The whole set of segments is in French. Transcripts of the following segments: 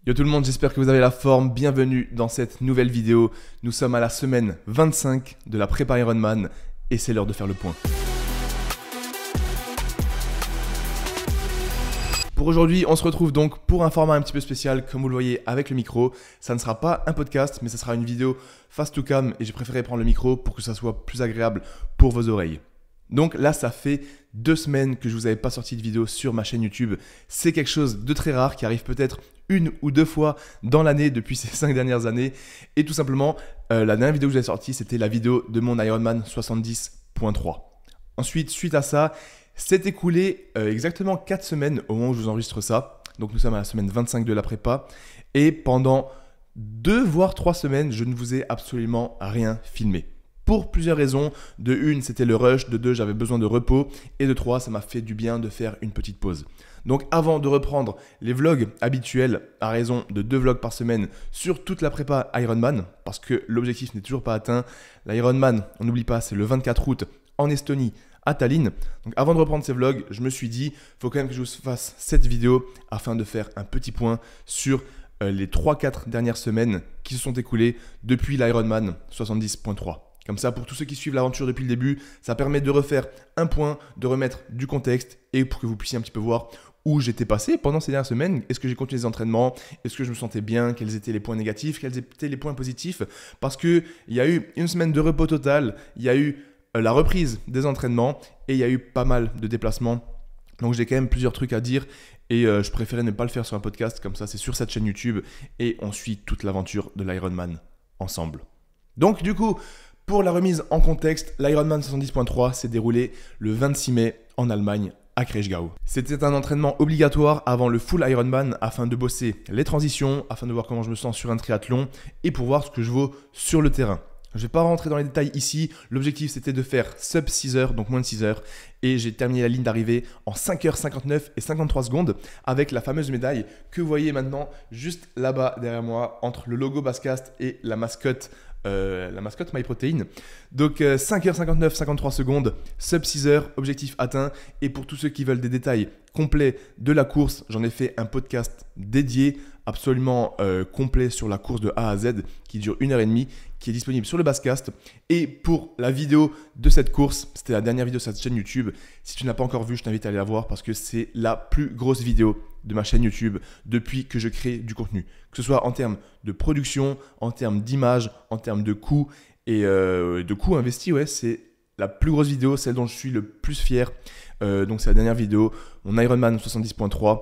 Yo tout le monde, j'espère que vous avez la forme. Bienvenue dans cette nouvelle vidéo. Nous sommes à la semaine 25 de la prépa Ironman et c'est l'heure de faire le point. Pour aujourd'hui, on se retrouve donc pour un format un petit peu spécial, comme vous le voyez avec le micro. Ça ne sera pas un podcast, mais ça sera une vidéo face to cam et j'ai préféré prendre le micro pour que ça soit plus agréable pour vos oreilles. Donc là, ça fait 2 semaines que je vous avais pas sorti de vidéo sur ma chaîne YouTube. C'est quelque chose de très rare qui arrive peut-être 1 ou 2 fois dans l'année depuis ces 5 dernières années. Et tout simplement, la dernière vidéo que j'avais sortie, c'était la vidéo de mon Ironman 70.3. Ensuite, suite à ça, s'est écoulé exactement 4 semaines au moment où je vous enregistre ça. Donc nous sommes à la semaine 25 de la prépa. Et pendant 2 voire 3 semaines, je ne vous ai absolument rien filmé. Pour plusieurs raisons. De 1, c'était le rush. De 2, j'avais besoin de repos. Et de 3, ça m'a fait du bien de faire une petite pause. Donc avant de reprendre les vlogs habituels à raison de 2 vlogs par semaine sur toute la prépa Ironman, parce que l'objectif n'est toujours pas atteint. L'Ironman, on n'oublie pas, c'est le 24 août en Estonie, à Tallinn. Donc avant de reprendre ces vlogs, je me suis dit, il faut quand même que je vous fasse cette vidéo afin de faire un petit point sur les 3-4 dernières semaines qui se sont écoulées depuis l'Ironman 70.3. Comme ça, pour tous ceux qui suivent l'aventure depuis le début, ça permet de refaire un point, de remettre du contexte et pour que vous puissiez un petit peu voir où j'étais passé pendant ces dernières semaines. Est-ce que j'ai continué les entraînements? Est-ce que je me sentais bien? Quels étaient les points négatifs? Quels étaient les points positifs? Parce qu'il y a eu une semaine de repos total, il y a eu la reprise des entraînements et il y a eu pas mal de déplacements. Donc j'ai quand même plusieurs trucs à dire et je préférais ne pas le faire sur un podcast. Comme ça, c'est sur cette chaîne YouTube et on suit toute l'aventure de l'Ironman ensemble. Donc du coup, pour la remise en contexte, l'Ironman 70.3 s'est déroulé le 26 mai en Allemagne, à Kraichgau. C'était un entraînement obligatoire avant le full Ironman afin de bosser les transitions, afin de voir comment je me sens sur un triathlon et pour voir ce que je vaux sur le terrain. Je ne vais pas rentrer dans les détails ici, l'objectif c'était de faire sub 6 heures, donc moins de 6 heures, et j'ai terminé la ligne d'arrivée en 5h59 et 53 secondes avec la fameuse médaille que vous voyez maintenant juste là-bas derrière moi entre le logo Basscast et la mascotte MyProtein. Donc 5h59, 53 secondes, sub 6 heures, objectif atteint. Et pour tous ceux qui veulent des détails complets de la course, j'en ai fait un podcast dédié, absolument complet sur la course de A à Z qui dure 1h30, qui est disponible sur le Basscast. Et pour la vidéo de cette course, c'était la dernière vidéo sur cette chaîne YouTube. Si tu n'as pas encore vu, je t'invite à aller la voir parce que c'est la plus grosse vidéo de ma chaîne YouTube depuis que je crée du contenu. Que ce soit en termes de production, en termes d'image, en termes de coûts et de coûts investis, ouais, c'est la plus grosse vidéo, celle dont je suis le plus fier. Donc c'est la dernière vidéo, mon Ironman 70.3.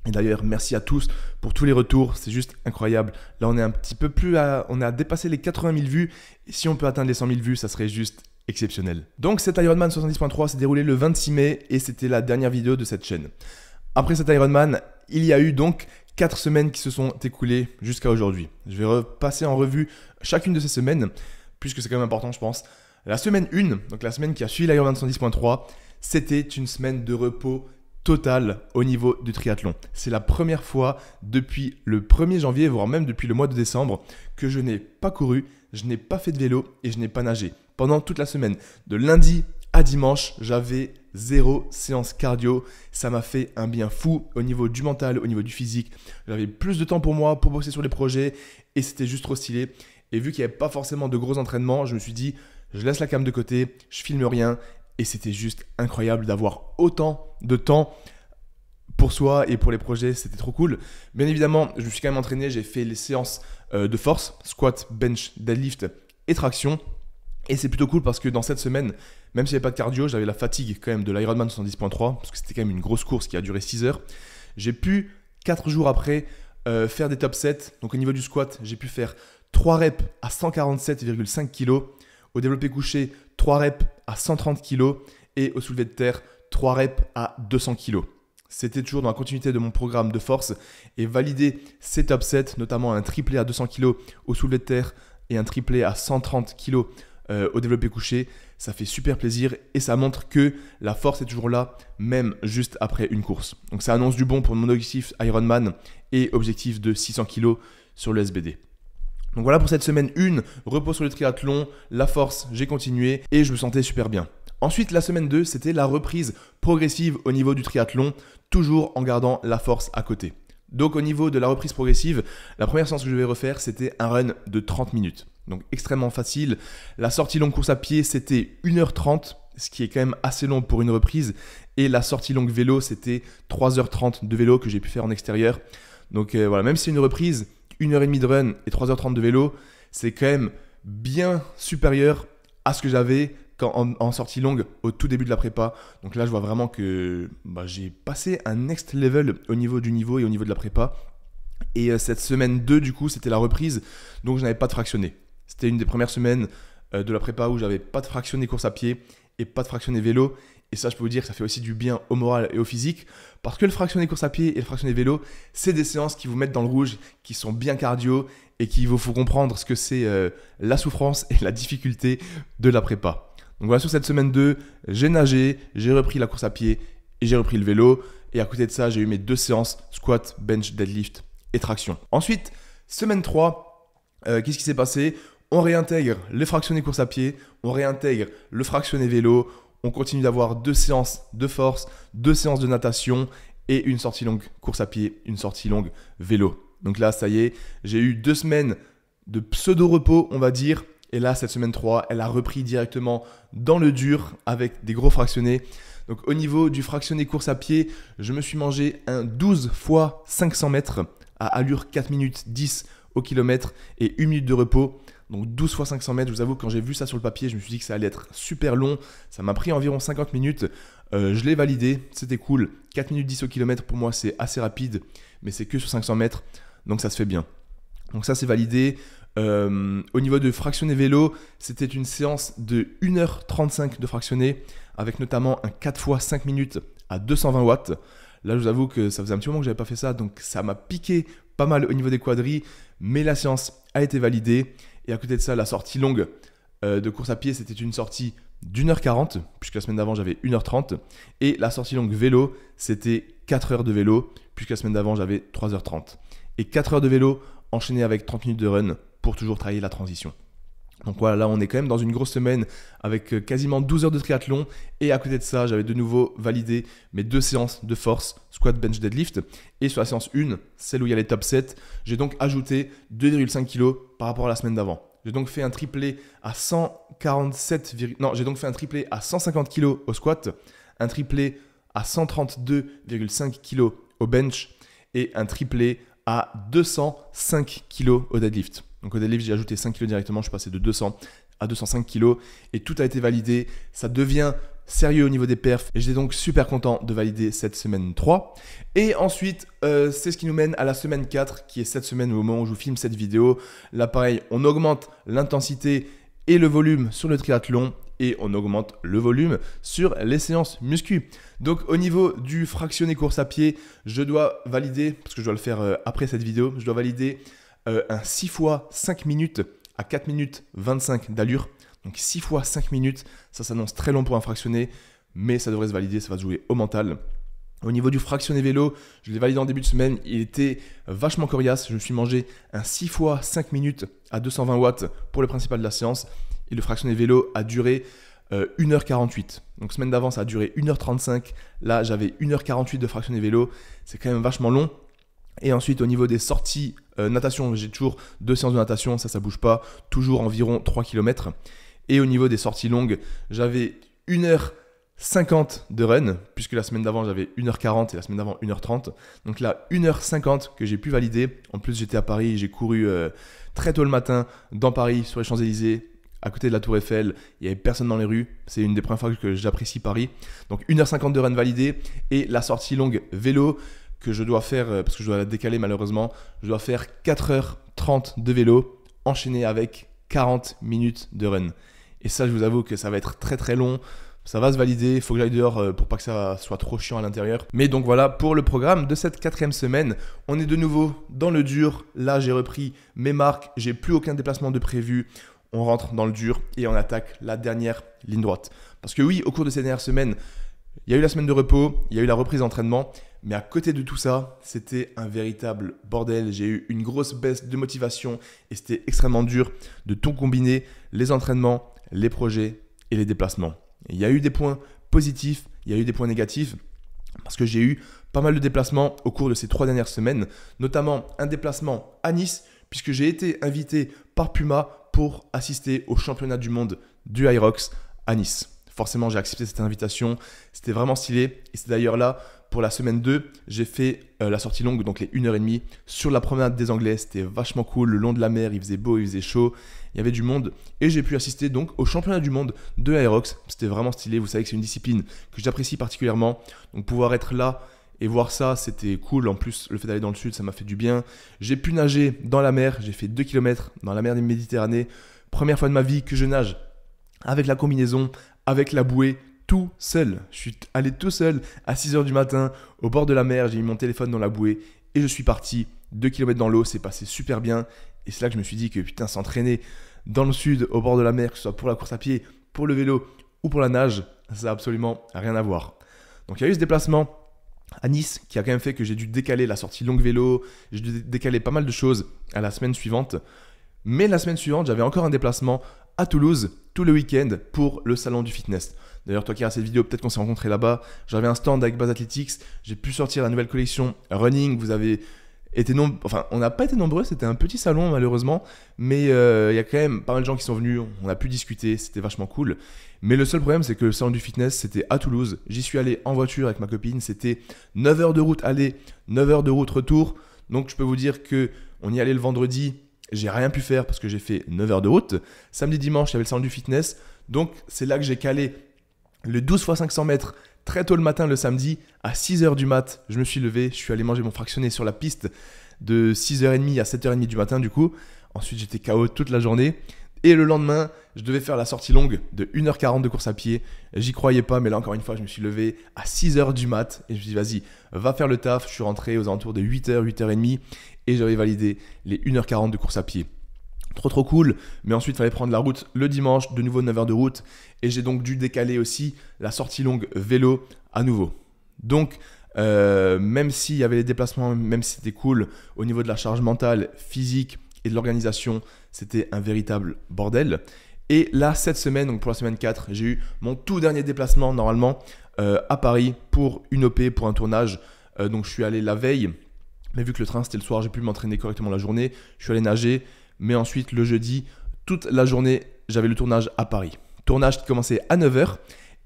Et d'ailleurs, merci à tous pour tous les retours, c'est juste incroyable. Là, on est un petit peu plus on a dépassé les 80 000 vues. Et si on peut atteindre les 100 000 vues, ça serait juste exceptionnel. Donc cet Ironman 70.3 s'est déroulé le 26 mai et c'était la dernière vidéo de cette chaîne. Après cet Ironman, il y a eu donc 4 semaines qui se sont écoulées jusqu'à aujourd'hui. Je vais repasser en revue chacune de ces semaines, puisque c'est quand même important, je pense. La semaine 1, donc la semaine qui a suivi l'Ironman 110.3, c'était une semaine de repos total au niveau du triathlon. C'est la première fois depuis le 1er janvier, voire même depuis le mois de décembre, que je n'ai pas couru, je n'ai pas fait de vélo et je n'ai pas nagé. Pendant toute la semaine, de lundi à dimanche, j'avais 0 séance cardio. Ça m'a fait un bien fou au niveau du mental, au niveau du physique. J'avais plus de temps pour moi, pour bosser sur les projets et c'était juste trop stylé. Et vu qu'il n'y avait pas forcément de gros entraînements, je me suis dit, je laisse la cam de côté, je filme rien. Et c'était juste incroyable d'avoir autant de temps pour soi et pour les projets, c'était trop cool. Bien évidemment, je me suis quand même entraîné, j'ai fait les séances de force, squat, bench, deadlift et traction. Et c'est plutôt cool parce que dans cette semaine, même s'il n'y avait pas de cardio, j'avais la fatigue quand même de l'Ironman 70.3 parce que c'était quand même une grosse course qui a duré 6 heures. J'ai pu, 4 jours après, faire des top 7. Donc au niveau du squat, j'ai pu faire 3 reps à 147,5 kg. Au développé couché, 3 reps à 130 kg. Et au soulevé de terre, 3 reps à 200 kg. C'était toujours dans la continuité de mon programme de force. Et valider ces top 7, notamment un triplé à 200 kg au soulevé de terre et un triplé à 130 kg au développé couché, ça fait super plaisir et ça montre que la force est toujours là, même juste après une course. Donc ça annonce du bon pour mon objectif Ironman et objectif de 600 kg sur le SBD. Donc voilà pour cette semaine 1, repos sur le triathlon, la force, j'ai continué et je me sentais super bien. Ensuite, la semaine 2, c'était la reprise progressive au niveau du triathlon, toujours en gardant la force à côté. Donc au niveau de la reprise progressive, la première séance que je vais refaire, c'était un run de 30 minutes. Donc extrêmement facile. La sortie longue course à pied, c'était 1h30, ce qui est quand même assez long pour une reprise. Et la sortie longue vélo, c'était 3h30 de vélo que j'ai pu faire en extérieur. Donc voilà, même si c'est une reprise, 1h30 de run et 3h30 de vélo, c'est quand même bien supérieur à ce que j'avais en sortie longue au tout début de la prépa. Donc là, je vois vraiment que j'ai passé un next level au niveau du niveau et au niveau de la prépa. Et cette semaine 2, du coup, c'était la reprise, donc je n'avais pas de fractionné. C'était une des premières semaines de la prépa où j'avais pas de fractionné course à pied et pas de fractionné vélo. Et ça, je peux vous dire que ça fait aussi du bien au moral et au physique, parce que le fractionné course à pied et le fractionné vélo, c'est des séances qui vous mettent dans le rouge, qui sont bien cardio et qui vous font comprendre ce que c'est la souffrance et la difficulté de la prépa. Donc voilà, sur cette semaine 2, j'ai nagé, j'ai repris la course à pied et j'ai repris le vélo. Et à côté de ça, j'ai eu mes 2 séances, squat, bench, deadlift et traction. Ensuite, semaine 3, qu'est-ce qui s'est passé? On réintègre les fractionnés course à pied, on réintègre le fractionné vélo, on continue d'avoir 2 séances de force, 2 séances de natation et une sortie longue course à pied, une sortie longue vélo. Donc là, ça y est, j'ai eu 2 semaines de pseudo-repos, on va dire. Et là, cette semaine 3, elle a repris directement dans le dur avec des gros fractionnés. Donc au niveau du fractionné course à pied, je me suis mangé un 12 x 500 mètres à allure 4 minutes 10 au kilomètre et 1 minute de repos. Donc 12 x 500 mètres, je vous avoue, quand j'ai vu ça sur le papier, je me suis dit que ça allait être super long. Ça m'a pris environ 50 minutes. Je l'ai validé, c'était cool. 4 minutes 10 au kilomètre, pour moi, c'est assez rapide, mais c'est que sur 500 mètres, donc ça se fait bien. Donc ça, c'est validé. Au niveau de fractionné vélo, c'était une séance de 1h35 de fractionné, avec notamment un 4 x 5 minutes à 220 watts. Là, je vous avoue que ça faisait un petit moment que je n'avais pas fait ça, donc ça m'a piqué pas mal au niveau des quadris, mais la séance a été validée. Et à côté de ça, la sortie longue de course à pied, c'était une sortie d'1h40, puisque la semaine d'avant, j'avais 1h30. Et la sortie longue vélo, c'était 4 heures de vélo, puisque la semaine d'avant, j'avais 3h30. Et 4 heures de vélo enchaîné avec 30 minutes de run pour toujours travailler la transition. Donc voilà, là on est quand même dans une grosse semaine avec quasiment 12 heures de triathlon. Et à côté de ça, j'avais de nouveau validé mes 2 séances de force, squat, bench, deadlift. Et sur la séance 1, celle où il y a les top 7, j'ai donc ajouté 2,5 kg par rapport à la semaine d'avant. J'ai donc fait un triplé à 150 kg au squat, un triplé à 132,5 kg au bench et un triplé à 205 kg au deadlift. Donc au deadlift, j'ai ajouté 5 kg directement, je suis passé de 200 à 205 kg et tout a été validé. Ça devient sérieux au niveau des perfs et j'étais donc super content de valider cette semaine 3. Et ensuite, c'est ce qui nous mène à la semaine 4 qui est cette semaine au moment où je vous filme cette vidéo. Là pareil, on augmente l'intensité et le volume sur le triathlon et on augmente le volume sur les séances muscu. Donc au niveau du fractionné course à pied, je dois valider, parce que je dois le faire après cette vidéo, je dois valider un 6 x 5 minutes à 4 minutes 25 d'allure. Donc 6 x 5 minutes, ça s'annonce très long pour un fractionné, mais ça devrait se valider, ça va se jouer au mental. Au niveau du fractionné vélo, je l'ai validé en début de semaine, il était vachement coriace. Je me suis mangé un 6 x 5 minutes à 220 watts pour le principal de la séance. Et le fractionné vélo a duré 1h48. Donc semaine d'avant, ça a duré 1h35. Là, j'avais 1h48 de fractionné vélo. C'est quand même vachement long. Et ensuite, au niveau des sorties natation, j'ai toujours 2 séances de natation, ça bouge pas. Toujours environ 3 km. Et au niveau des sorties longues, j'avais 1h50 de run, puisque la semaine d'avant, j'avais 1h40 et la semaine d'avant, 1h30. Donc là, 1h50 que j'ai pu valider. En plus, j'étais à Paris, j'ai couru très tôt le matin dans Paris, sur les Champs-Élysées, à côté de la Tour Eiffel. Il n'y avait personne dans les rues. C'est une des premières fois que j'apprécie Paris. Donc 1h50 de run validé. Et la sortie longue vélo que je dois faire, parce que je dois la décaler malheureusement, je dois faire 4h30 de vélo enchaîné avec 40 minutes de run. Et ça, je vous avoue que ça va être très très long. Ça va se valider, il faut que j'aille dehors pour pas que ça soit trop chiant à l'intérieur. Mais donc voilà, pour le programme de cette 4e semaine, on est de nouveau dans le dur. Là, j'ai repris mes marques, j'ai plus aucun déplacement de prévu. On rentre dans le dur et on attaque la dernière ligne droite. Parce que oui, au cours de ces dernières semaines, il y a eu la semaine de repos, il y a eu la reprise d'entraînement. Mais à côté de tout ça, c'était un véritable bordel. J'ai eu une grosse baisse de motivation et c'était extrêmement dur de tout combiner, les entraînements, les projets et les déplacements. Il y a eu des points positifs, il y a eu des points négatifs parce que j'ai eu pas mal de déplacements au cours de ces 3 dernières semaines, notamment un déplacement à Nice, puisque j'ai été invité par Puma pour assister au championnat du monde du Hyrox à Nice. Forcément, j'ai accepté cette invitation, c'était vraiment stylé. Et c'est d'ailleurs là, pour la semaine 2, j'ai fait la sortie longue, donc les 1h30, sur la promenade des Anglais. C'était vachement cool, le long de la mer, il faisait beau, il faisait chaud, il y avait du monde. Et j'ai pu assister donc au championnat du monde de Hyrox. C'était vraiment stylé, vous savez que c'est une discipline que j'apprécie particulièrement. Donc pouvoir être là et voir ça, c'était cool. En plus, le fait d'aller dans le sud, ça m'a fait du bien. J'ai pu nager dans la mer, j'ai fait 2 km dans la mer de Méditerranée. Première fois de ma vie que je nage avec la combinaison, avec la bouée, tout seul. Je suis allé tout seul à 6h du matin au bord de la mer, j'ai mis mon téléphone dans la bouée et je suis parti 2 km dans l'eau, c'est passé super bien. Et c'est là que je me suis dit que putain, s'entraîner dans le sud, au bord de la mer, que ce soit pour la course à pied, pour le vélo ou pour la nage, ça n'a absolument rien à voir. Donc il y a eu ce déplacement à Nice qui a quand même fait que j'ai dû décaler la sortie longue vélo, j'ai dû décaler pas mal de choses à la semaine suivante. Mais la semaine suivante, j'avais encore un déplacement à Toulouse tout le week-end pour le salon du fitness. D'ailleurs, toi qui regardes cette vidéo, peut-être qu'on s'est rencontrés là-bas. J'avais un stand avec Base Athletics, j'ai pu sortir la nouvelle collection Running. Vous avez été on n'a pas été nombreux, c'était un petit salon malheureusement, mais il y a quand même pas mal de gens qui sont venus, on a pu discuter, c'était vachement cool. Mais le seul problème, c'est que le salon du fitness, c'était à Toulouse. J'y suis allé en voiture avec ma copine, c'était 9 heures de route aller, 9 heures de route retour. Donc je peux vous dire qu'on y allait le vendredi. J'ai rien pu faire parce que j'ai fait 9 heures de route. Samedi, dimanche, il y avait le salon du fitness. Donc, c'est là que j'ai calé le 12 x 500 mètres très tôt le matin le samedi. À 6h du mat, je me suis levé. Je suis allé manger mon fractionné sur la piste de 6h30 à 7h30 du matin du coup. Ensuite, j'étais KO toute la journée. Et le lendemain, je devais faire la sortie longue de 1h40 de course à pied. J'y croyais pas, mais là encore une fois, je me suis levé à 6h du mat. Et je me suis dit, vas-y, va faire le taf. Je suis rentré aux alentours de 8h, 8h30. Et j'avais validé les 1h40 de course à pied. Trop cool, mais ensuite il fallait prendre la route le dimanche, de nouveau 9 heures de route, et j'ai donc dû décaler aussi la sortie longue vélo à nouveau. Donc même s'il y avait les déplacements, même si c'était cool, au niveau de la charge mentale, physique et de l'organisation, c'était un véritable bordel. Et là, cette semaine, donc pour la semaine 4, j'ai eu mon tout dernier déplacement normalement à Paris pour une OP, pour un tournage. Donc je suis allé la veille. Mais vu que le train c'était le soir, j'ai pu m'entraîner correctement la journée. Je suis allé nager. Mais ensuite, le jeudi, toute la journée, j'avais le tournage à Paris. Tournage qui commençait à 9h.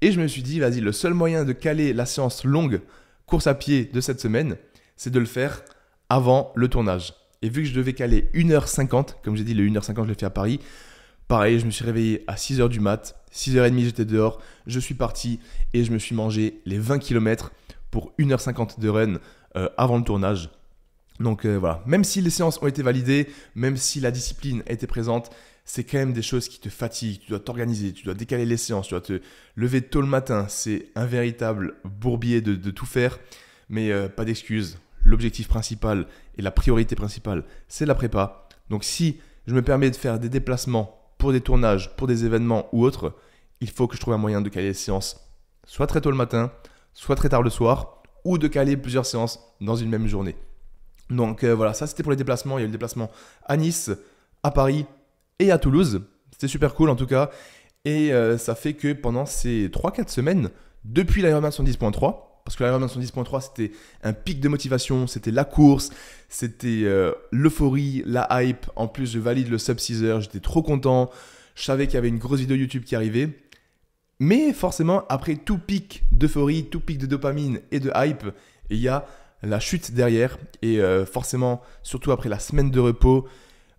Et je me suis dit, vas-y, le seul moyen de caler la séance longue course à pied de cette semaine, c'est de le faire avant le tournage. Et vu que je devais caler 1h50, comme j'ai dit, le 1h50, je l'ai fait à Paris. Pareil, je me suis réveillé à 6h du mat. 6h30, j'étais dehors. Je suis parti et je me suis mangé les 20 km pour 1h50 de run avant le tournage. Donc voilà, même si les séances ont été validées, même si la discipline a été présente, c'est quand même des choses qui te fatiguent. Tu dois t'organiser, tu dois décaler les séances, tu dois te lever tôt le matin. C'est un véritable bourbier de tout faire, mais pas d'excuses. L'objectif principal et la priorité principale, c'est la prépa. Donc si je me permets de faire des déplacements pour des tournages, pour des événements ou autres, il faut que je trouve un moyen de caler les séances soit très tôt le matin, soit très tard le soir, ou de caler plusieurs séances dans une même journée. Donc voilà, ça c'était pour les déplacements. Il y a eu le déplacement à Nice, à Paris et à Toulouse. C'était super cool en tout cas. Et ça fait que pendant ces 3-4 semaines, depuis l'Ironman 110.3, parce que l'Ironman 110.3 c'était un pic de motivation, c'était la course, c'était l'euphorie, la hype. En plus, je valide le sub 6 heures, j'étais trop content. Je savais qu'il y avait une grosse vidéo YouTube qui arrivait. Mais forcément, après tout pic d'euphorie, tout pic de dopamine et de hype, il y a la chute derrière. Et forcément, surtout après la semaine de repos,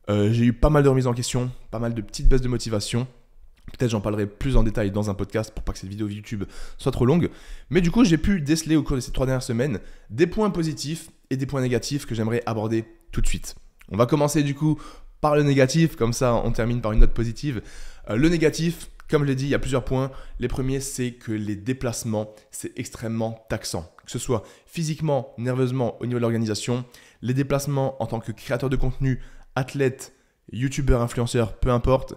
j'ai eu pas mal de remises en question, pas mal de petites baisses de motivation. Peut-être j'en parlerai plus en détail dans un podcast pour pas que cette vidéo YouTube soit trop longue. Mais du coup, j'ai pu déceler au cours de ces 3 dernières semaines des points positifs et des points négatifs que j'aimerais aborder tout de suite. On va commencer du coup par le négatif, comme ça on termine par une note positive. Le négatif, comme je l'ai dit, il y a plusieurs points. Les premiers, c'est que les déplacements, c'est extrêmement taxant. Que ce soit physiquement, nerveusement, au niveau de l'organisation, les déplacements en tant que créateur de contenu, athlète, youtubeur, influenceur, peu importe,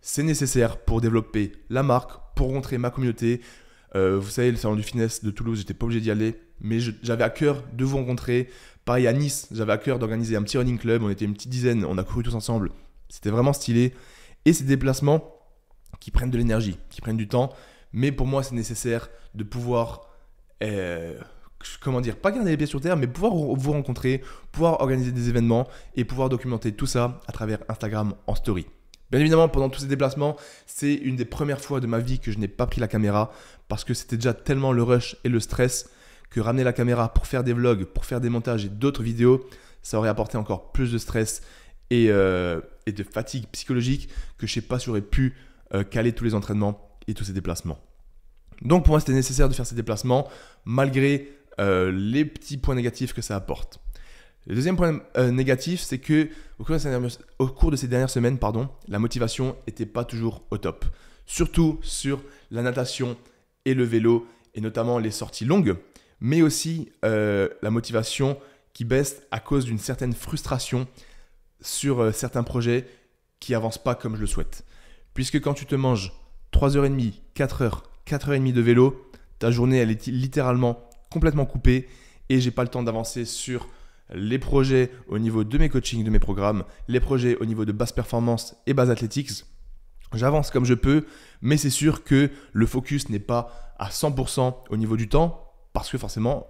c'est nécessaire pour développer la marque, pour rencontrer ma communauté. Vous savez, le salon du fitness de Toulouse, j'étais pas obligé d'y aller, mais j'avais à cœur de vous rencontrer. Pareil à Nice, j'avais à cœur d'organiser un petit running club. On était une petite dizaine, on a couru tous ensemble. C'était vraiment stylé. Et ces déplacements qui prennent de l'énergie, qui prennent du temps. Mais pour moi, c'est nécessaire de pouvoir que comment dire, pas garder les pieds sur terre, mais pouvoir vous rencontrer, pouvoir organiser des événements et pouvoir documenter tout ça à travers Instagram en story. Bien évidemment, pendant tous ces déplacements, c'est une des premières fois de ma vie que je n'ai pas pris la caméra parce que c'était déjà tellement le rush et le stress que ramener la caméra pour faire des vlogs, pour faire des montages et d'autres vidéos, ça aurait apporté encore plus de stress et de fatigue psychologique que je ne sais pas si j'aurais pu caler tous les entraînements et tous ces déplacements. Donc pour moi, c'était nécessaire de faire ces déplacements malgré les petits points négatifs que ça apporte. Le deuxième point négatif, c'est que au cours de ces dernières semaines, la motivation n'était pas toujours au top. Surtout sur la natation et le vélo, et notamment les sorties longues, mais aussi la motivation qui baisse à cause d'une certaine frustration sur certains projets qui n'avancent pas comme je le souhaite. Puisque quand tu te manges 3h30, 4h, 4h30 de vélo, ta journée elle est littéralement complètement coupée et j'ai pas le temps d'avancer sur les projets au niveau de mes coachings, de mes programmes, les projets au niveau de basse performance et base athletics. J'avance comme je peux, mais c'est sûr que le focus n'est pas à 100% au niveau du temps parce que forcément,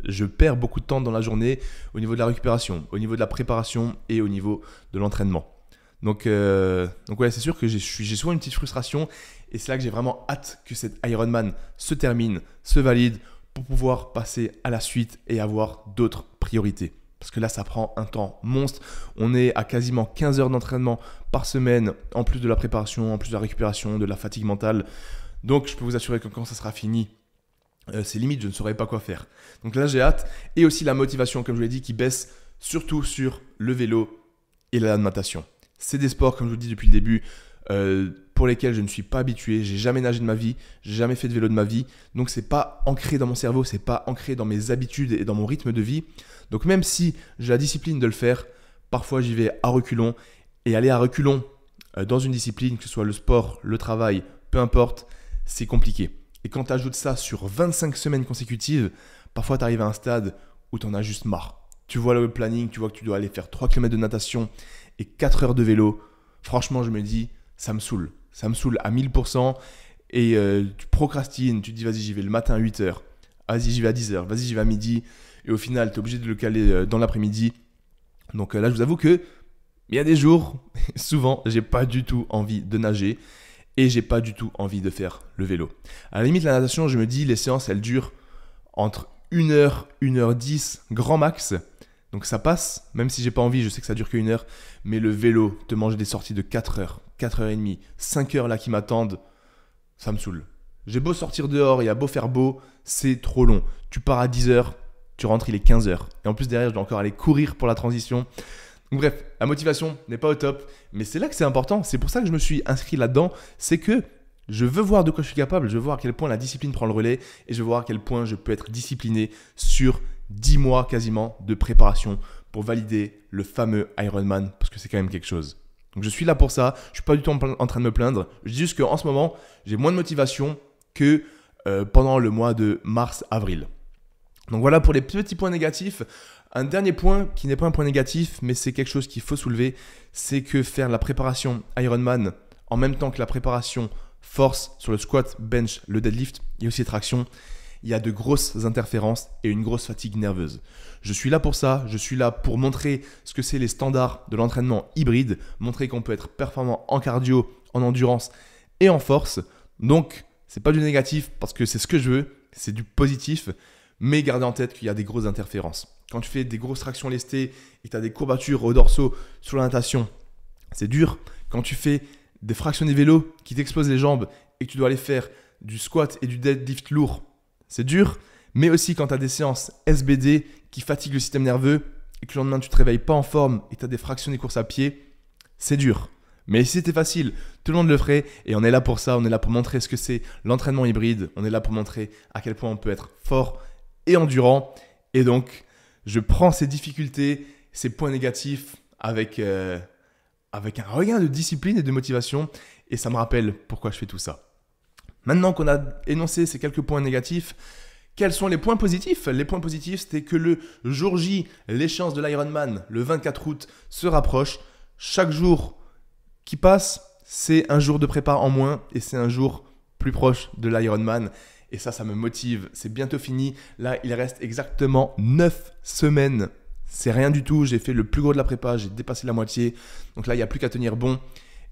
je perds beaucoup de temps dans la journée au niveau de la récupération, au niveau de la préparation et au niveau de l'entraînement. Donc ouais, c'est sûr que j'ai souvent une petite frustration et c'est là que j'ai vraiment hâte que cette Ironman se termine, se valide pour pouvoir passer à la suite et avoir d'autres priorités. Parce que là, ça prend un temps monstre. On est à quasiment 15 heures d'entraînement par semaine, en plus de la préparation, en plus de la récupération, de la fatigue mentale. Donc, je peux vous assurer que quand ça sera fini, c'est limite, je ne saurais pas quoi faire. Donc là, j'ai hâte. Et aussi la motivation, comme je vous l'ai dit, qui baisse surtout sur le vélo et la natation. C'est des sports, comme je vous le dis depuis le début, pour lesquels je ne suis pas habitué. J'ai jamais nagé de ma vie, j'ai jamais fait de vélo de ma vie. Donc c'est pas ancré dans mon cerveau, c'est pas ancré dans mes habitudes et dans mon rythme de vie. Donc même si j'ai la discipline de le faire, parfois j'y vais à reculons. Et aller à reculons dans une discipline, que ce soit le sport, le travail, peu importe, c'est compliqué. Et quand tu ajoutes ça sur 25 semaines consécutives, parfois tu arrives à un stade où tu en as juste marre. Tu vois le planning, tu vois que tu dois aller faire 3 km de natation et 4 heures de vélo. Franchement, je me dis, ça me saoule. Ça me saoule à 1000%. Et tu procrastines, tu te dis, vas-y, j'y vais le matin à 8h. Vas-y, j'y vais à 10h. Vas-y, j'y vais à midi. Et au final, tu es obligé de le caler dans l'après-midi. Donc là, je vous avoue que il y a des jours, souvent, j'ai pas du tout envie de nager. Et j'ai pas du tout envie de faire le vélo. À la limite, la natation, je me dis, les séances, elles durent entre 1h, 1h10, grand max. Donc ça passe, même si j'ai pas envie, je sais que ça dure que 1 heure. Mais le vélo, te manger des sorties de 4 heures, 4h30, 5 heures là qui m'attendent, ça me saoule. J'ai beau sortir dehors, il y a beau faire beau, c'est trop long. Tu pars à 10h, tu rentres, il est 15h. Et en plus derrière, je dois encore aller courir pour la transition. Donc bref, la motivation n'est pas au top, mais c'est là que c'est important. C'est pour ça que je me suis inscrit là-dedans. C'est que je veux voir de quoi je suis capable, je veux voir à quel point la discipline prend le relais et je veux voir à quel point je peux être discipliné sur 10 mois quasiment de préparation pour valider le fameux Ironman parce que c'est quand même quelque chose. Donc je suis là pour ça, je ne suis pas du tout en train de me plaindre. Je dis juste qu'en ce moment, j'ai moins de motivation que pendant le mois de mars-avril. Donc voilà pour les petits points négatifs. Un dernier point qui n'est pas un point négatif, mais c'est quelque chose qu'il faut soulever, c'est que faire la préparation Ironman en même temps que la préparation force sur le squat, bench, le deadlift et aussi les tractions, il y a de grosses interférences et une grosse fatigue nerveuse. Je suis là pour ça, je suis là pour montrer ce que c'est les standards de l'entraînement hybride, montrer qu'on peut être performant en cardio, en endurance et en force. Donc, c'est pas du négatif parce que c'est ce que je veux, c'est du positif, mais gardez en tête qu'il y a des grosses interférences. Quand tu fais des grosses tractions lestées et que tu as des courbatures au dorsaux sur la natation, c'est dur. Quand tu fais des fractionnés vélo qui t'explosent les jambes et que tu dois aller faire du squat et du deadlift lourd, c'est dur. Mais aussi quand tu as des séances SBD qui fatiguent le système nerveux et que le lendemain tu ne te réveilles pas en forme et que tu as des fractionnés courses à pied, c'est dur. Mais si c'était facile, tout le monde le ferait et on est là pour ça, on est là pour montrer ce que c'est l'entraînement hybride, on est là pour montrer à quel point on peut être fort et endurant. Et donc, je prends ces difficultés, ces points négatifs avec un regain de discipline et de motivation et ça me rappelle pourquoi je fais tout ça. Maintenant qu'on a énoncé ces quelques points négatifs, quels sont les points positifs ? Les points positifs, c'était que le jour J, l'échéance de l'Ironman, le 24 août, se rapproche. Chaque jour qui passe, c'est un jour de prépa en moins et c'est un jour plus proche de l'Ironman. Et ça me motive. C'est bientôt fini. Là, il reste exactement 9 semaines. C'est rien du tout. J'ai fait le plus gros de la prépa. J'ai dépassé la moitié. Donc là, il n'y a plus qu'à tenir bon.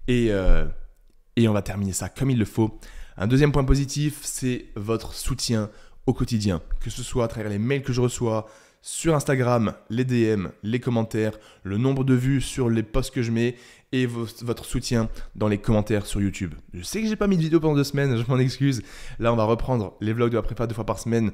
Et on va terminer ça comme il le faut. Un deuxième point positif, c'est votre soutien au quotidien. Que ce soit à travers les mails que je reçois, sur Instagram, les DM, les commentaires, le nombre de vues sur les posts que je mets et votre soutien dans les commentaires sur YouTube. Je sais que j'ai pas mis de vidéo pendant 2 semaines, je m'en excuse. Là, on va reprendre les vlogs de la prépa 2 fois par semaine.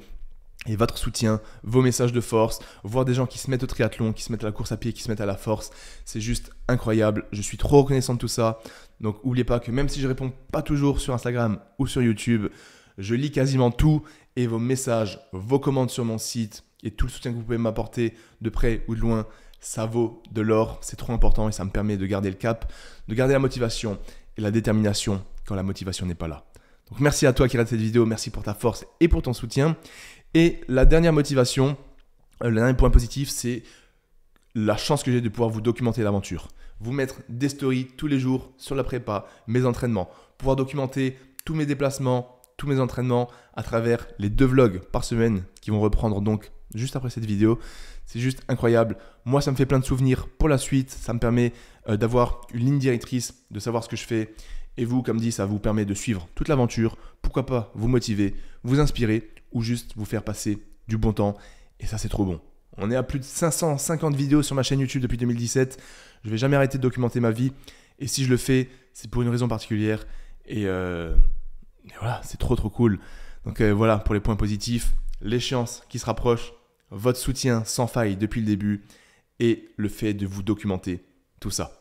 Et votre soutien, vos messages de force, voir des gens qui se mettent au triathlon, qui se mettent à la course à pied, qui se mettent à la force, c'est juste incroyable. Je suis trop reconnaissant de tout ça. Donc n'oubliez pas que même si je réponds pas toujours sur Instagram ou sur YouTube, je lis quasiment tout et vos messages, vos commandes sur mon site et tout le soutien que vous pouvez m'apporter de près ou de loin, ça vaut de l'or. C'est trop important et ça me permet de garder le cap, de garder la motivation et la détermination quand la motivation n'est pas là. Donc merci à toi qui regarde cette vidéo, merci pour ta force et pour ton soutien. Et la dernière motivation, le dernier point positif, c'est la chance que j'ai de pouvoir vous documenter l'aventure. Vous mettre des stories tous les jours sur la prépa, mes entraînements, pouvoir documenter tous mes déplacements, tous mes entraînements à travers les 2 vlogs par semaine qui vont reprendre donc juste après cette vidéo. C'est juste incroyable. Moi, ça me fait plein de souvenirs pour la suite. Ça me permet d'avoir une ligne directrice, de savoir ce que je fais. Et vous, comme dit, ça vous permet de suivre toute l'aventure. Pourquoi pas vous motiver, vous inspirer ou juste vous faire passer du bon temps. Et ça, c'est trop bon. On est à plus de 550 vidéos sur ma chaîne YouTube depuis 2017. Je ne vais jamais arrêter de documenter ma vie. Et si je le fais, c'est pour une raison particulière. Et voilà, c'est trop cool. Donc voilà pour les points positifs. L'échéance qui se rapproche, votre soutien sans faille depuis le début et le fait de vous documenter tout ça.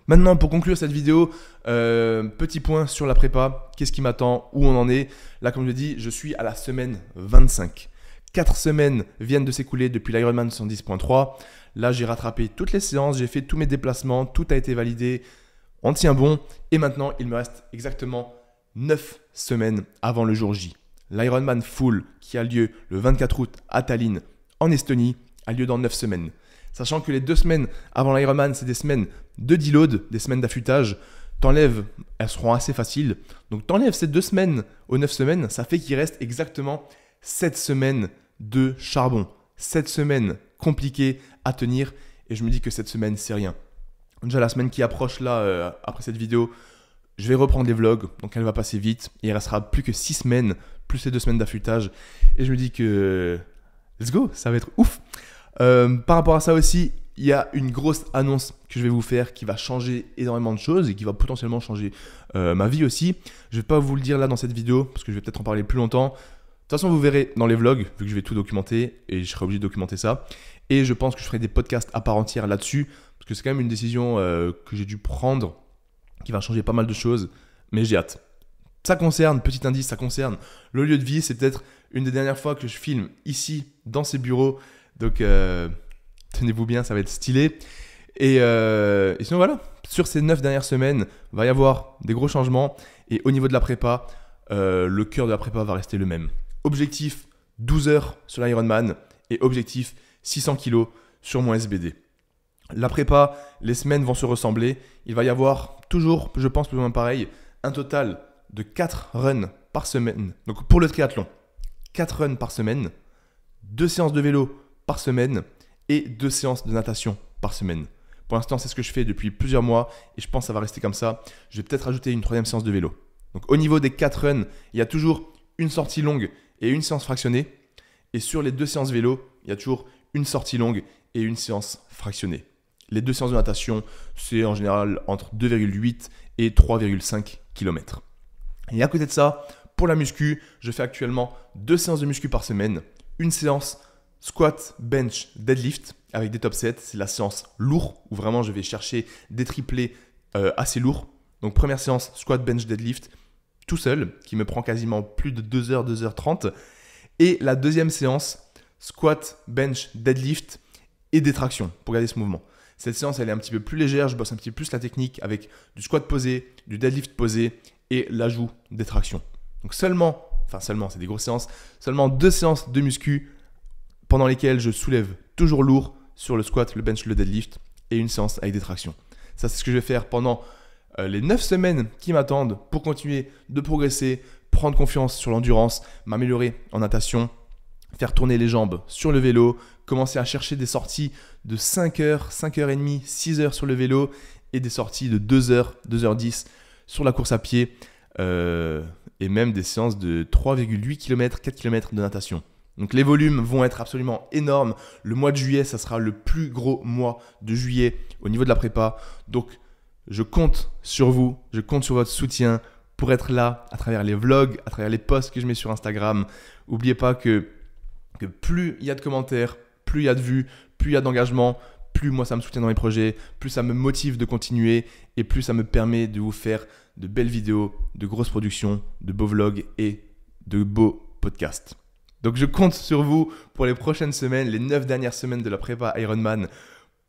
Maintenant, pour conclure cette vidéo, petit point sur la prépa. Qu'est-ce qui m'attend? Où on en est? Là, comme je dis, je suis à la semaine 25. 4 semaines viennent de s'écouler depuis l'Ironman 110.3. Là, j'ai rattrapé toutes les séances, j'ai fait tous mes déplacements, tout a été validé. On tient bon. Et maintenant, il me reste exactement 9 semaines avant le jour J. L'Ironman Full, qui a lieu le 24 août à Tallinn, en Estonie, a lieu dans 9 semaines. Sachant que les 2 semaines avant l'Ironman, c'est des semaines de deload, des semaines d'affûtage. T'enlèves, elles seront assez faciles. Donc t'enlèves ces 2 semaines aux 9 semaines, ça fait qu'il reste exactement 7 semaines de charbon. 7 semaines compliquées à tenir. Et je me dis que cette semaine, c'est rien. Déjà la semaine qui approche là, après cette vidéo, je vais reprendre les vlogs. Donc elle va passer vite. Et il restera plus que 6 semaines, plus les 2 semaines d'affûtage. Et je me dis que let's go, ça va être ouf. Par rapport à ça aussi, il y a une grosse annonce que je vais vous faire qui va changer énormément de choses et qui va potentiellement changer ma vie aussi. Je ne vais pas vous le dire là dans cette vidéo parce que je vais peut-être en parler plus longtemps. De toute façon, vous verrez dans les vlogs, vu que je vais tout documenter et je serai obligé de documenter ça. Et je pense que je ferai des podcasts à part entière là-dessus parce que c'est quand même une décision que j'ai dû prendre qui va changer pas mal de choses, mais j'ai hâte. Ça concerne, petit indice, ça concerne le lieu de vie. C'est peut-être une des dernières fois que je filme ici, dans ces bureaux. Donc, tenez-vous bien, ça va être stylé. Et sinon, voilà, sur ces 9 dernières semaines, il va y avoir des gros changements. Et au niveau de la prépa, le cœur de la prépa va rester le même. Objectif 12 heures sur l'Ironman et objectif 600 kg sur mon SBD. La prépa, les semaines vont se ressembler. Il va y avoir toujours, je pense plus ou moins pareil, un total de 4 runs par semaine. Donc pour le triathlon, 4 runs par semaine, 2 séances de vélo par semaine et 2 séances de natation par semaine. Pour l'instant, c'est ce que je fais depuis plusieurs mois et je pense que ça va rester comme ça. Je vais peut-être ajouter une 3e séance de vélo. Donc au niveau des 4 runs, il y a toujours une sortie longue et une séance fractionnée. Et sur les 2 séances vélo, il y a toujours une sortie longue et une séance fractionnée. Les 2 séances de natation, c'est en général entre 2,8 et 3,5 km. Et à côté de ça, pour la muscu, je fais actuellement 2 séances de muscu par semaine. Une séance squat, bench, deadlift avec des top sets. C'est la séance lourd où vraiment je vais chercher des triplés assez lourds. Donc première séance squat, bench, deadlift tout seul qui me prend quasiment plus de 2 heures, 2h30. Et la deuxième séance squat, bench, deadlift et des tractions pour garder ce mouvement. Cette séance, elle est un petit peu plus légère. Je bosse un petit peu plus la technique avec du squat posé, du deadlift posé et l'ajout des tractions. Donc seulement, c'est des grosses séances, seulement 2 séances de muscu pendant lesquelles je soulève toujours lourd sur le squat, le bench, le deadlift et une séance avec des tractions. Ça, c'est ce que je vais faire pendant les 9 semaines qui m'attendent pour continuer de progresser prendre confiance sur l'endurance, m'améliorer en natation, faire tourner les jambes sur le vélo, commencer à chercher des sorties de 5 heures, 5h30, 6 heures sur le vélo et des sorties de 2 heures, 2h10 sur la course à pied et même des séances de 3,8 km, 4 km de natation. Donc les volumes vont être absolument énormes. Le mois de juillet, ça sera le plus gros mois de juillet au niveau de la prépa. Donc je compte sur vous, je compte sur votre soutien pour être là à travers les vlogs, à travers les posts que je mets sur Instagram. N'oubliez pas que plus il y a de commentaires, plus il y a de vues, plus il y a d'engagement, plus moi ça me soutient dans mes projets, plus ça me motive de continuer et plus ça me permet de vous faire de belles vidéos, de grosses productions, de beaux vlogs et de beaux podcasts. Donc je compte sur vous pour les prochaines semaines, les 9 dernières semaines de la prépa Ironman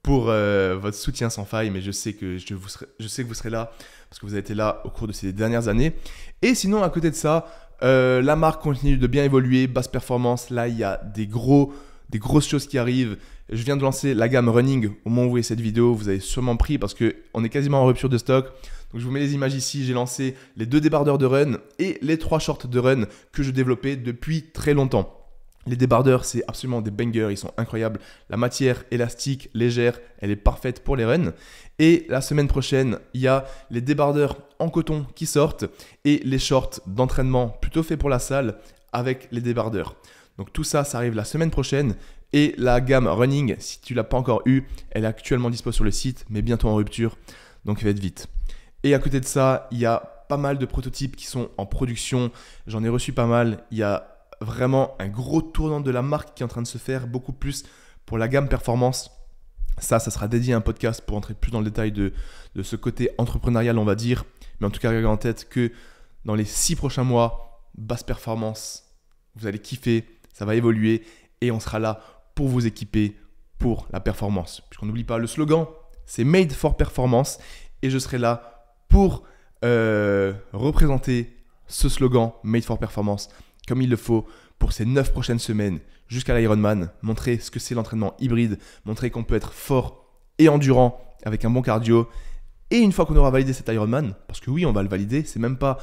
pour votre soutien sans faille, mais je sais que vous serez là parce que vous avez été là au cours de ces dernières années. Et sinon, à côté de ça, la marque continue de bien évoluer, basse performance. Là, il y a des grosses choses qui arrivent. Je viens de lancer la gamme running. Au moment où vous voyez cette vidéo, vous avez sûrement pris parce qu'on est quasiment en rupture de stock. Donc, je vous mets les images ici. J'ai lancé les 2 débardeurs de run et les 3 shorts de run que je développais depuis très longtemps. Les débardeurs, c'est absolument des bangers, ils sont incroyables. La matière élastique, légère, elle est parfaite pour les runs. Et la semaine prochaine, il y a les débardeurs en coton qui sortent et les shorts d'entraînement plutôt faits pour la salle avec les débardeurs. Donc tout ça, ça arrive la semaine prochaine. Et la gamme running, si tu ne l'as pas encore eu, elle est actuellement dispo sur le site, mais bientôt en rupture. Donc faites vite. Et à côté de ça, il y a pas mal de prototypes qui sont en production. J'en ai reçu pas mal. Il y a vraiment un gros tournant de la marque qui est en train de se faire, beaucoup plus pour la gamme performance. Ça sera dédié à un podcast pour entrer plus dans le détail de ce côté entrepreneurial, on va dire. Mais en tout cas, gardez en tête que dans les 6 prochains mois, basse performance, vous allez kiffer, ça va évoluer et on sera là pour vous équiper pour la performance. Puisqu'on n'oublie pas le slogan, c'est Made for Performance et je serai là pour représenter ce slogan Made for Performance comme il le faut pour ces 9 prochaines semaines jusqu'à l'Ironman, montrer ce que c'est l'entraînement hybride, montrer qu'on peut être fort et endurant avec un bon cardio. Et une fois qu'on aura validé cet Ironman, parce que oui, on va le valider, c'est même pas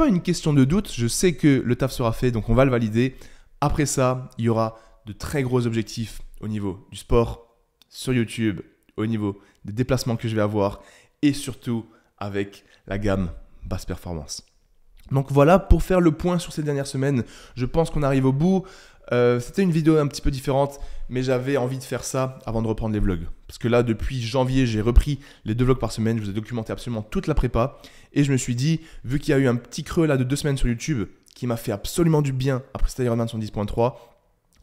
une question de doute, je sais que le taf sera fait, donc on va le valider. Après ça, il y aura de très gros objectifs au niveau du sport, sur YouTube, au niveau des déplacements que je vais avoir et surtout avec la gamme basse performance. Donc voilà pour faire le point sur ces dernières semaines. Je pense qu'on arrive au bout. C'était une vidéo un petit peu différente, mais j'avais envie de faire ça avant de reprendre les vlogs. Parce que là, depuis janvier, j'ai repris les 2 vlogs par semaine. Je vous ai documenté absolument toute la prépa. Et je me suis dit, vu qu'il y a eu un petit creux là de 2 semaines sur YouTube, qui m'a fait absolument du bien après cet Ironman 110.3,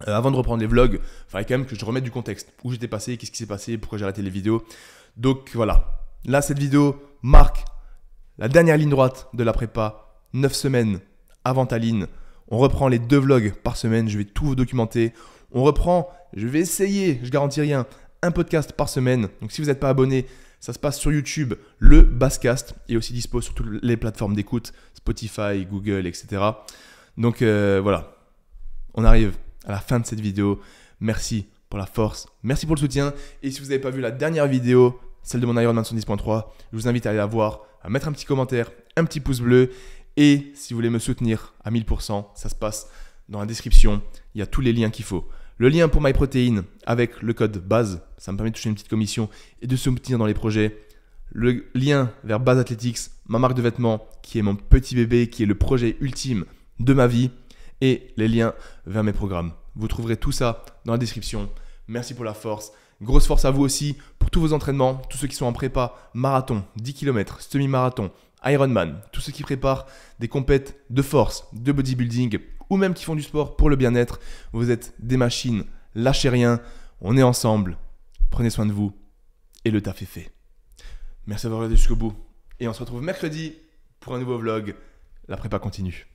avant de reprendre les vlogs, il fallait quand même que je remette du contexte. Où j'étais passé, qu'est-ce qui s'est passé, pourquoi j'ai arrêté les vidéos. Donc voilà. Là, cette vidéo marque la dernière ligne droite de la prépa. 9 semaines avant ta ligne. On reprend les 2 vlogs par semaine. Je vais tout vous documenter. On reprend, je vais essayer, je garantis rien, un podcast par semaine. Donc si vous n'êtes pas abonné, ça se passe sur YouTube. Le Basscast est aussi dispo sur toutes les plateformes d'écoute, Spotify, Google, etc. Donc voilà, on arrive à la fin de cette vidéo. Merci pour la force, merci pour le soutien. Et si vous n'avez pas vu la dernière vidéo, celle de mon Ironman 110.3, je vous invite à aller la voir, à mettre un petit commentaire, un petit pouce bleu. Et si vous voulez me soutenir à 1000%, ça se passe dans la description. Il y a tous les liens qu'il faut. Le lien pour MyProtein avec le code BASE, ça me permet de toucher une petite commission et de soutenir dans les projets. Le lien vers Base Athletics, ma marque de vêtements, qui est mon petit bébé, qui est le projet ultime de ma vie. Et les liens vers mes programmes. Vous trouverez tout ça dans la description. Merci pour la force. Grosse force à vous aussi pour tous vos entraînements, tous ceux qui sont en prépa, marathon, 10 km, semi-marathon, Ironman, tous ceux qui préparent des compètes de force, de bodybuilding ou même qui font du sport pour le bien-être. Vous êtes des machines, lâchez rien, on est ensemble. Prenez soin de vous et le taf est fait. Merci d'avoir regardé jusqu'au bout et on se retrouve mercredi pour un nouveau vlog. La prépa continue.